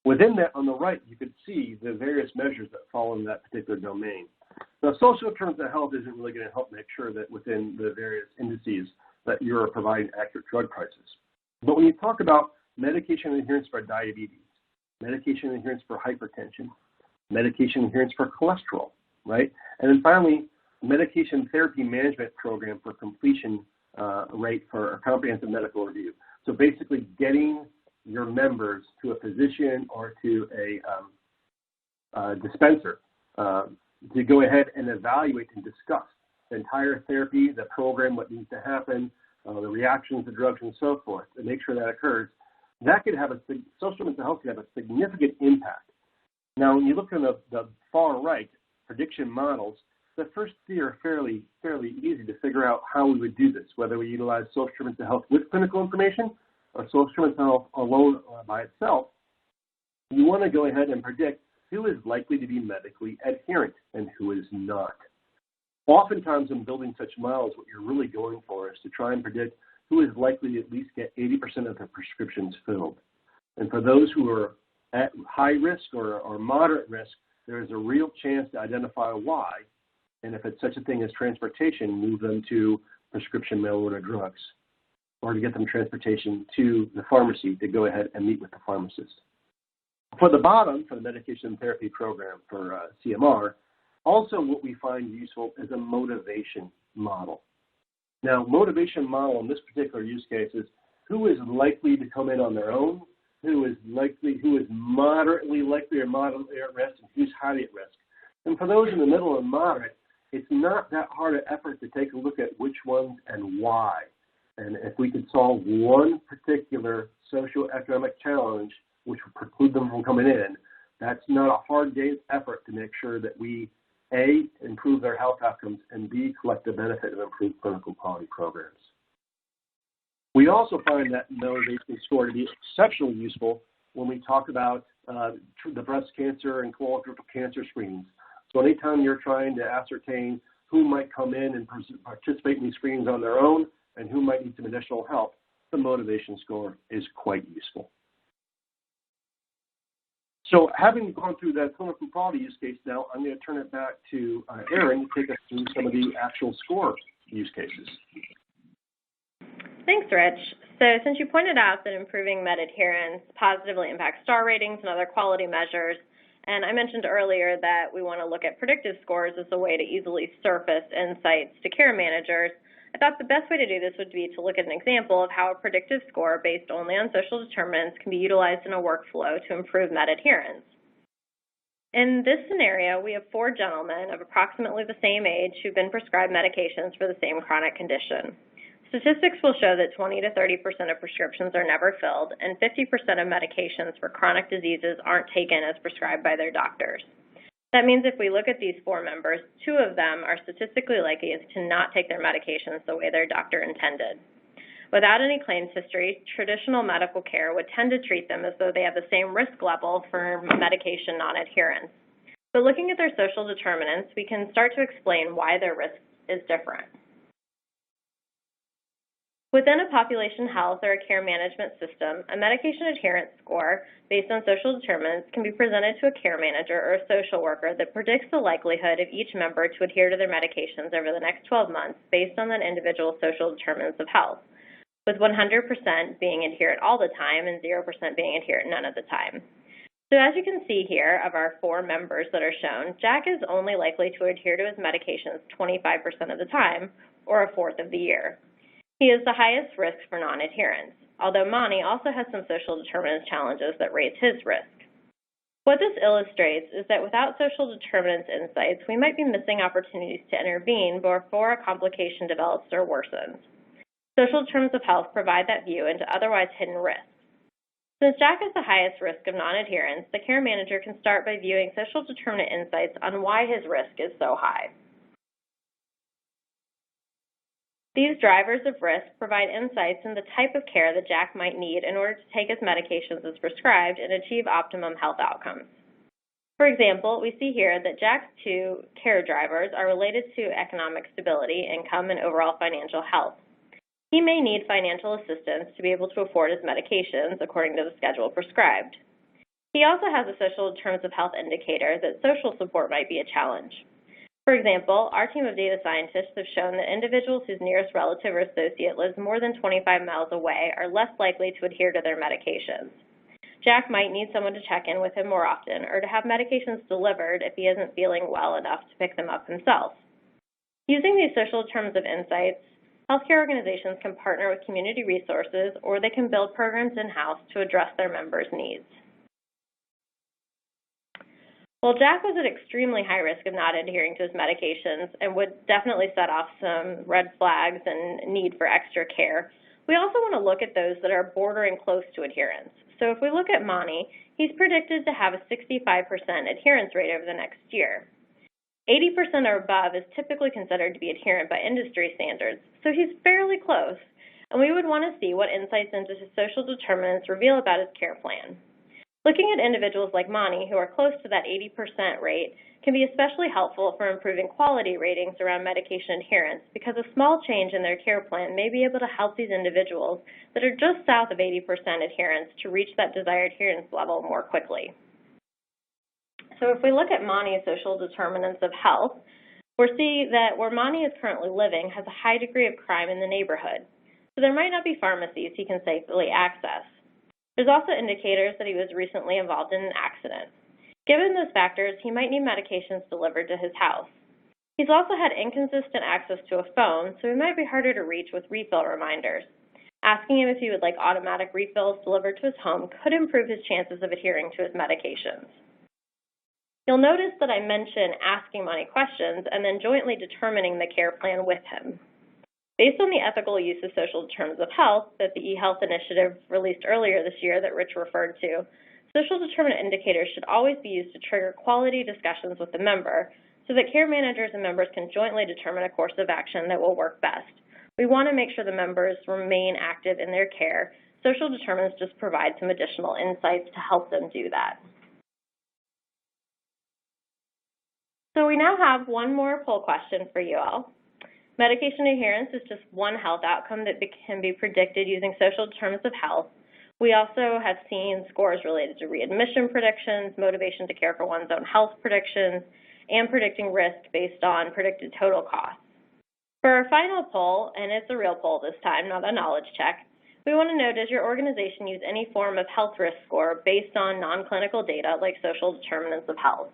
Within that, on the right, you can see the various measures that fall in that particular domain. Now, social determinants of health isn't really going to help make sure that within the various indices that you're providing accurate drug prices. But when you talk about medication adherence for diabetes, medication adherence for hypertension, medication adherence for cholesterol, right? And then finally, medication therapy management program for completion rate for a comprehensive medical review. So basically getting your members to a physician or to a dispenser to go ahead and evaluate and discuss the entire therapy, the program, what needs to happen, the reactions to drugs, and so forth, and make sure that occurs. That could have social mental health could have a significant impact. Now, when you look on the far right, prediction models, the first three are fairly easy to figure out how we would do this, whether we utilize social mental health with clinical information or social mental health alone by itself. You want to go ahead and predict who is likely to be medically adherent and who is not. Oftentimes in building such models, what you're really going for is to try and predict who is likely to at least get 80% of their prescriptions filled. And for those who are at high risk or moderate risk, there is a real chance to identify why, and if it's such a thing as transportation, move them to prescription mail order drugs, or to get them transportation to the pharmacy to go ahead and meet with the pharmacist. For the bottom, for the medication therapy program for CMR, also what we find useful is a motivation model. Now, motivation model in this particular use case is who is likely to come in on their own, who is moderately likely or moderately at risk, and who's highly at risk. And for those in the middle and moderate, it's not that hard an effort to take a look at which ones and why. And if we could solve one particular socioeconomic challenge which would preclude them from coming in, that's not a hard day's effort to make sure that we, A, improve their health outcomes, and B, collect the benefit of improved clinical quality programs. We also find that motivation score to be exceptionally useful when we talk about the breast cancer and colorectal cancer screenings. So anytime you're trying to ascertain who might come in and participate in these screenings on their own and who might need some additional help, the motivation score is quite useful. So having gone through that clinical quality use case now, I'm going to turn it back to Erin to take us through some of the actual score use cases. Thanks, Rich. So since you pointed out that improving med adherence positively impacts star ratings and other quality measures, and I mentioned earlier that we want to look at predictive scores as a way to easily surface insights to care managers, I thought the best way to do this would be to look at an example of how a predictive score based only on social determinants can be utilized in a workflow to improve med adherence. In this scenario, we have 4 gentlemen of approximately the same age who've been prescribed medications for the same chronic condition. Statistics will show that 20 to 30% of prescriptions are never filled, and 50% of medications for chronic diseases aren't taken as prescribed by their doctors. That means if we look at these 4 members, 2 of them are statistically likely to not take their medications the way their doctor intended. Without any claims history, traditional medical care would tend to treat them as though they have the same risk level for medication non-adherence. But looking at their social determinants, we can start to explain why their risk is different. Within a population health or a care management system, a medication adherence score based on social determinants can be presented to a care manager or a social worker that predicts the likelihood of each member to adhere to their medications over the next 12 months based on that individual's social determinants of health, with 100% being adherent all the time and 0% being adherent none of the time. So as you can see here, of our 4 members that are shown, Jack is only likely to adhere to his medications 25% of the time, or a fourth of the year. He is the highest risk for non-adherence, although Monty also has some social determinants challenges that raise his risk. What this illustrates is that without social determinants insights, we might be missing opportunities to intervene before a complication develops or worsens. Social determinants of health provide that view into otherwise hidden risks. Since Jack is the highest risk of non-adherence, the care manager can start by viewing social determinant insights on why his risk is so high. These drivers of risk provide insights into the type of care that Jack might need in order to take his medications as prescribed and achieve optimum health outcomes. For example, we see here that Jack's 2 care drivers are related to economic stability, income, and overall financial health. He may need financial assistance to be able to afford his medications according to the schedule prescribed. He also has a social determinants of health indicator that social support might be a challenge. For example, our team of data scientists have shown that individuals whose nearest relative or associate lives more than 25 miles away are less likely to adhere to their medications. Jack might need someone to check in with him more often or to have medications delivered if he isn't feeling well enough to pick them up himself. Using these social determinants of insights, healthcare organizations can partner with community resources or they can build programs in-house to address their members' needs. Well, Jack was at extremely high risk of not adhering to his medications and would definitely set off some red flags and need for extra care. We also want to look at those that are bordering close to adherence. So if we look at Monty, he's predicted to have a 65% adherence rate over the next year. 80% or above is typically considered to be adherent by industry standards, so he's fairly close, and we would want to see what insights into his social determinants reveal about his care plan. Looking at individuals like Monty, who are close to that 80% rate, can be especially helpful for improving quality ratings around medication adherence because a small change in their care plan may be able to help these individuals that are just south of 80% adherence to reach that desired adherence level more quickly. So if we look at Monty's social determinants of health, we'll see that where Monty is currently living has a high degree of crime in the neighborhood, so there might not be pharmacies he can safely access. There's also indicators that he was recently involved in an accident. Given those factors, he might need medications delivered to his house. He's also had inconsistent access to a phone, so he might be harder to reach with refill reminders. Asking him if he would like automatic refills delivered to his home could improve his chances of adhering to his medications. You'll notice that I mention asking Monty questions and then jointly determining the care plan with him. Based on the ethical use of social determinants of health that the eHealth initiative released earlier this year that Rich referred to, social determinant indicators should always be used to trigger quality discussions with the member so that care managers and members can jointly determine a course of action that will work best. We want to make sure the members remain active in their care. Social determinants just provide some additional insights to help them do that. So we now have one more poll question for you all. Medication adherence is just one health outcome that can be predicted using social determinants of health. We also have seen scores related to readmission predictions, motivation to care for one's own health predictions, and predicting risk based on predicted total costs. For our final poll, and it's a real poll this time, not a knowledge check, we want to know, does your organization use any form of health risk score based on non-clinical data like social determinants of health?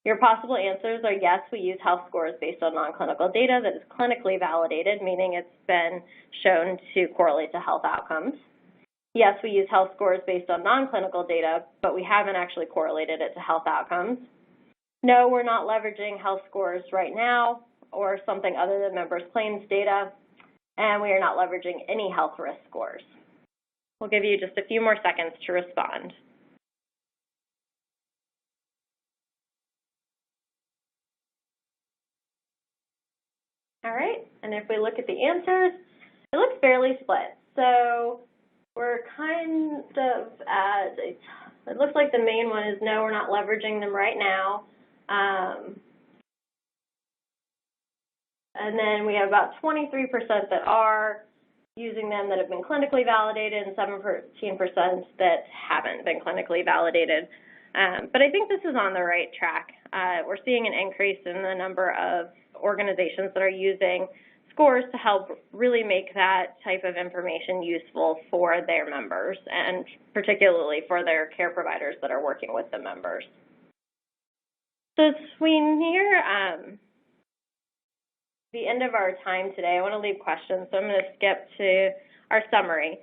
Your possible answers are yes, we use health scores based on non-clinical data that is clinically validated, meaning it's been shown to correlate to health outcomes. Yes, we use health scores based on non-clinical data, but we haven't actually correlated it to health outcomes. No, we're not leveraging health scores right now or something other than members' claims data, and we are not leveraging any health risk scores. We'll give you just a few more seconds to respond. All right, and if we look at the answers, it looks fairly split. So we're kind of at, it looks like the main one is no, we're not leveraging them right now. And then we have about 23% that are using them that have been clinically validated and 17% that haven't been clinically validated. But I think this is on the right track. We're seeing an increase in the number of organizations that are using scores to help really make that type of information useful for their members and particularly for their care providers that are working with the members. So as we near the end of our time today, I want to leave questions, so I'm going to skip to our summary.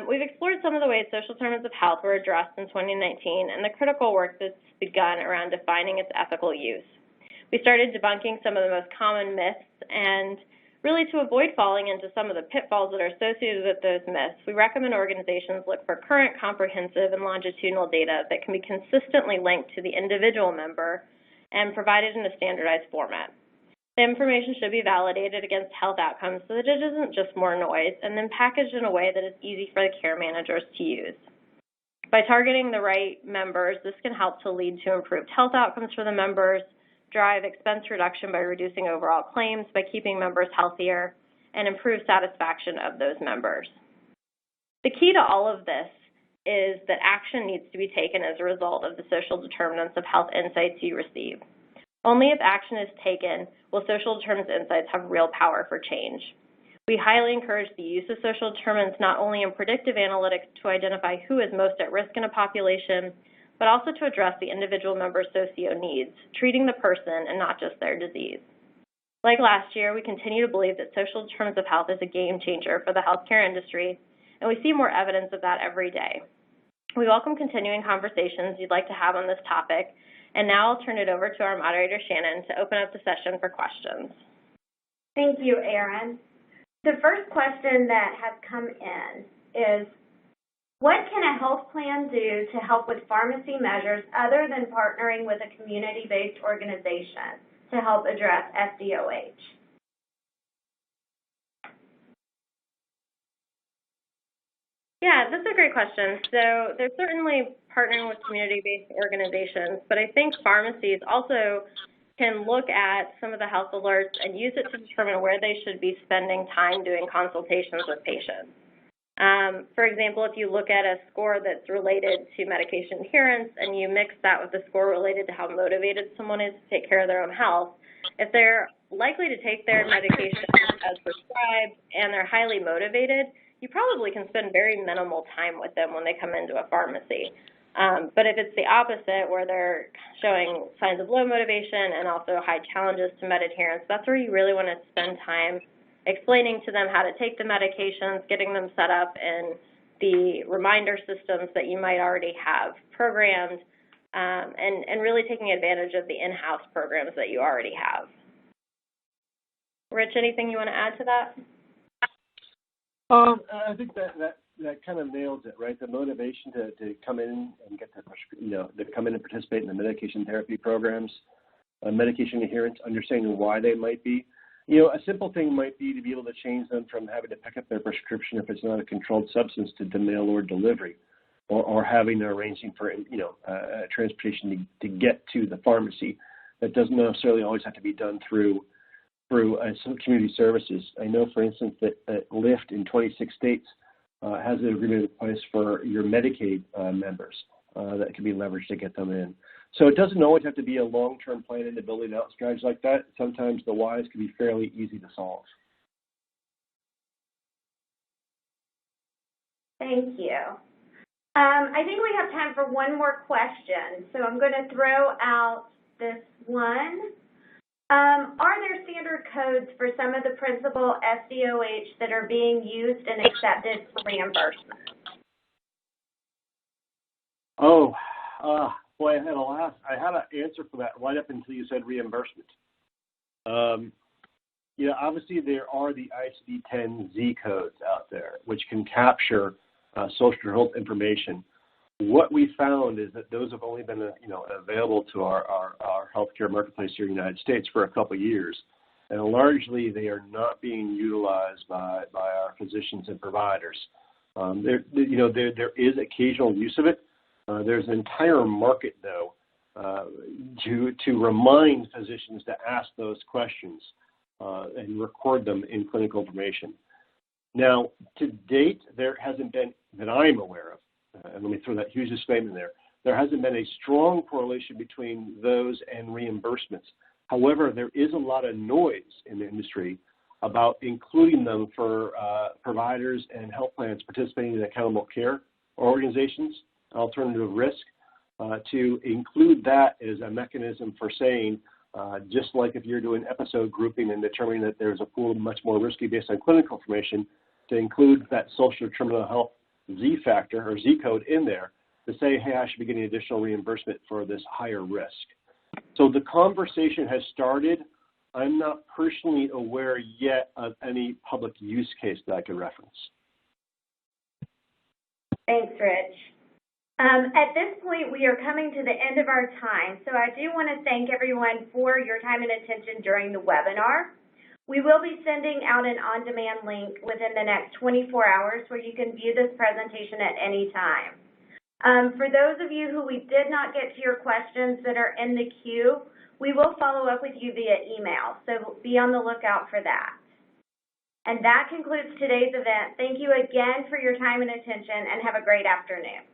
We've explored some of the ways social determinants of health were addressed in 2019 and the critical work that's begun around defining its ethical use. We started debunking some of the most common myths, and really to avoid falling into some of the pitfalls that are associated with those myths, we recommend organizations look for current, comprehensive, and longitudinal data that can be consistently linked to the individual member and provided in a standardized format. The information should be validated against health outcomes so that it isn't just more noise, and then packaged in a way that is easy for the care managers to use. By targeting the right members, this can help to lead to improved health outcomes for the members, drive expense reduction by reducing overall claims by keeping members healthier, and improve satisfaction of those members. The key to all of this is that action needs to be taken as a result of the social determinants of health insights you receive. Only if action is taken will social determinants insights have real power for change. We highly encourage the use of social determinants not only in predictive analytics to identify who is most at risk in a population, but also to address the individual member's socio needs, treating the person and not just their disease. Like last year, we continue to believe that social determinants of health is a game changer for the healthcare industry, and we see more evidence of that every day. We welcome continuing conversations you'd like to have on this topic, And now I'll turn it over to our moderator, Shannon, to open up the session for questions. Thank you, Erin. The first question that has come in is, what can a health plan do to help with pharmacy measures other than partnering with a community-based organization to help address SDOH? Yeah, that's a great question. So there's certainly partnering with community-based organizations, but I think pharmacies also can look at some of the health alerts and use it to determine where they should be spending time doing consultations with patients. For example, if you look at a score that's related to medication adherence and you mix that with a score related to how motivated someone is to take care of their own health, if they're likely to take their medication as prescribed and they're highly motivated, you probably can spend very minimal time with them when they come into a pharmacy. But if it's the opposite, where they're showing signs of low motivation and also high challenges to med adherence, that's where you really want to spend time explaining to them how to take the medications, getting them set up in the reminder systems that you might already have programmed, and really taking advantage of the in-house programs that you already have. Rich, anything you want to add to that? I think that kind of nails it, right? The motivation to come in and get to come in and participate in the medication therapy programs, medication adherence, understanding why they might be. A simple thing might be to be able to change them from having to pick up their prescription if it's not a controlled substance to mail order delivery, or having arranging for transportation to get to the pharmacy. That doesn't necessarily always have to be done through some community services. I know, for instance, that Lyft in 26 states has an agreement in place for your Medicaid members that can be leveraged to get them in. So it doesn't always have to be a long-term plan into building out strategies like that. Sometimes the whys can be fairly easy to solve. Thank you. I think we have time for one more question, so I'm going to throw out this one. Are there standard codes for some of the principal SDOH that are being used and accepted for reimbursement? Oh, boy, I had an answer for that right up until you said reimbursement. Obviously there are the ICD-10 Z codes out there, which can capture social health information. What we found is that those have only been, available to our healthcare marketplace here in the United States for a couple of years, and largely they are not being utilized by our physicians and providers. There is occasional use of it. There's an entire market, though, to remind physicians to ask those questions and record them in clinical information. Now, to date, there hasn't been, that I'm aware of, and let me throw that huge disclaimer in there hasn't been a strong correlation between those and reimbursements. However, there is a lot of noise in the industry about including them for providers and health plans participating in accountable care organizations, alternative risk, to include that as a mechanism for saying, just like if you're doing episode grouping and determining that there's a pool much more risky based on clinical information, to include that social determinant of health Z factor or Z code in there to say, hey, I should be getting additional reimbursement for this higher risk. So the conversation has started. I'm not personally aware yet of any public use case that I could reference. Thanks, Rich. At this point, we are coming to the end of our time, so I do want to thank everyone for your time and attention during the webinar. We will be sending out an on-demand link within the next 24 hours where you can view this presentation at any time. For those of you who we did not get to your questions that are in the queue, we will follow up with you via email, so be on the lookout for that. And that concludes today's event. Thank you again for your time and attention, and have a great afternoon.